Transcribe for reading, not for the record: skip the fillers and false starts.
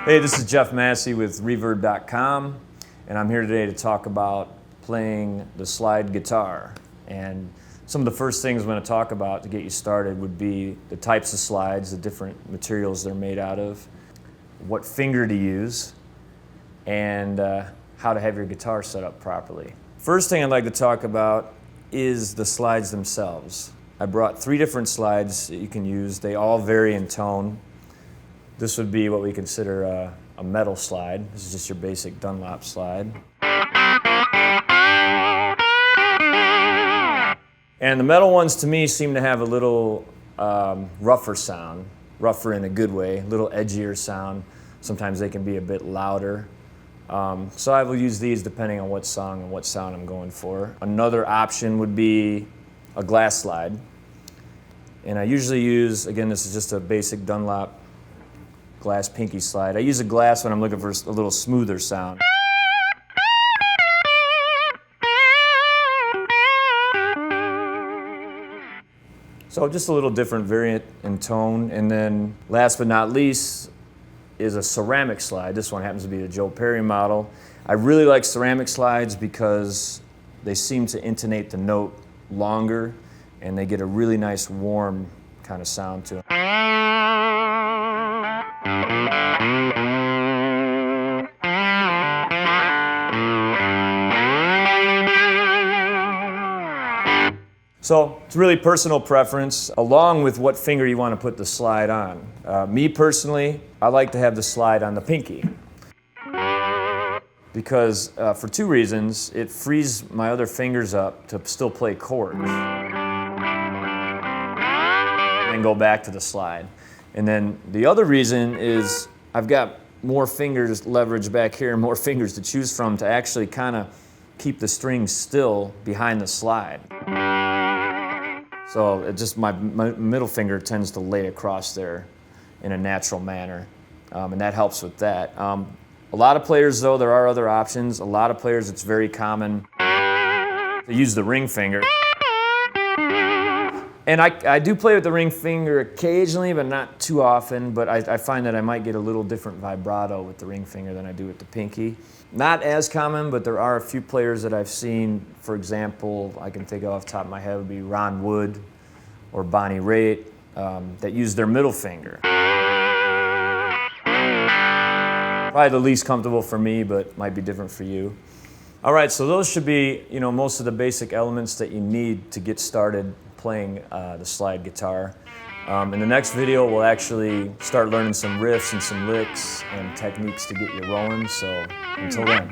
Hey, this is Jeff Massey with Reverb.com, and I'm here today to talk about playing the slide guitar. And some of the first things I'm going to talk about to get you started would be the types of slides, the different materials they're made out of, what finger to use, and how to have your guitar set up properly. First thing I'd like to talk about is the slides themselves. I brought 3 different slides that you can use. They all vary in tone. This would be what we consider a metal slide. This is just your basic Dunlop slide. And the metal ones to me seem to have a little rougher sound, rougher in a good way, a little edgier sound. Sometimes they can be a bit louder. So I will use these depending on what song and what sound I'm going for. Another option would be a glass slide. And I usually use, again, this is just a basic Dunlop glass pinky slide. I use a glass when I'm looking for a little smoother sound. So just a little different variant in tone. And then last but not least is a ceramic slide. This one happens to be the Joe Perry model. I really like ceramic slides because they seem to intonate the note longer and they get a really nice warm kind of sound to them. So it's really personal preference, along with what finger you want to put the slide on. Me personally, I like to have the slide on the pinky because for 2 reasons. It frees my other fingers up to still play chords and go back to the slide. And then the other reason is I've got more fingers leverage back here and more fingers to choose from to actually kind of keep the strings still behind the slide. So it just my middle finger tends to lay across there in a natural manner, and that helps with that. A lot of players, though, there are other options. A lot of players, it's very common to use the ring finger. And I do play with the ring finger occasionally, but not too often. But I find that I might get a little different vibrato with the ring finger than I do with the pinky. Not as common, but there are a few players that I've seen. For example, I can think of off the top of my head would be Ron Wood or Bonnie Raitt that use their middle finger. Probably the least comfortable for me, but might be different for you. All right, so those should be, most of the basic elements that you need to get started playing the slide guitar. In the next video, we'll actually start learning some riffs and some licks and techniques to get you rolling. So until then.